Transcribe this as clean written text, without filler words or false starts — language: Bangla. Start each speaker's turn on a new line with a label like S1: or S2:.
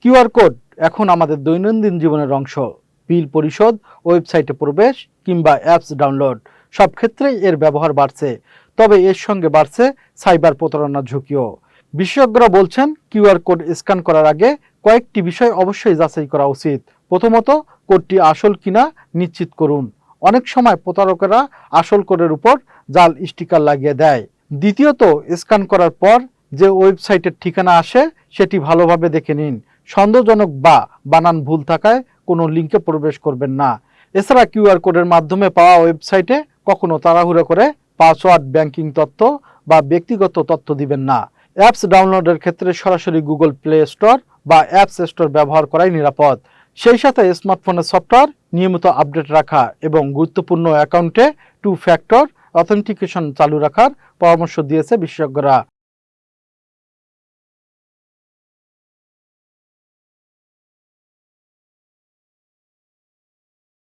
S1: কিউআর কোড এখন আমাদের দৈনন্দিন জীবনের অংশ। বিল পরিশোধ, ওয়েবসাইটে প্রবেশ কিংবা অ্যাপস ডাউনলোড, সব ক্ষেত্রেই এর ব্যবহার বাড়ছে। তবে এর সঙ্গে বাড়ছে সাইবার প্রতারণার ঝুঁকিও। বিশেষজ্ঞরা বলছেন কিউআর কোড স্ক্যান করার আগে কয়েকটি বিষয় অবশ্যই যাচাই করা উচিত। প্রথমত, কোডটি আসল কিনা নিশ্চিত করুন। অনেক সময় প্রতারকেরা আসল কোডের উপর জাল স্টিকার লাগিয়ে দেয়। দ্বিতীয়ত, স্ক্যান করার পর যে ওয়েবসাইটের ঠিকানা আসে সেটি ভালোভাবে দেখে নিন। সন্দেহজনক বা বানান ভুল থাকায় কোনো লিঙ্কে প্রবেশ করবেন না। এছাড়া কিউআর কোডের মাধ্যমে পাওয়া ওয়েবসাইটে কখনো তাড়াহুড়ো করে পাসওয়ার্ড, ব্যাংকিং তথ্য বা ব্যক্তিগত তথ্য দিবেন না। অ্যাপস ডাউনলোডের ক্ষেত্রে সরাসরি গুগল প্লে স্টোর বা অ্যাপস স্টোর ব্যবহার করাই নিরাপদ। সেই সাথে স্মার্টফোনের সফটওয়্যার নিয়মিত আপডেট রাখা এবং গুরুত্বপূর্ণ অ্যাকাউন্টে টু ফ্যাক্টর অথেন্টিকেশন চালু রাখার পরামর্শ দিয়েছে বিশেষজ্ঞরা।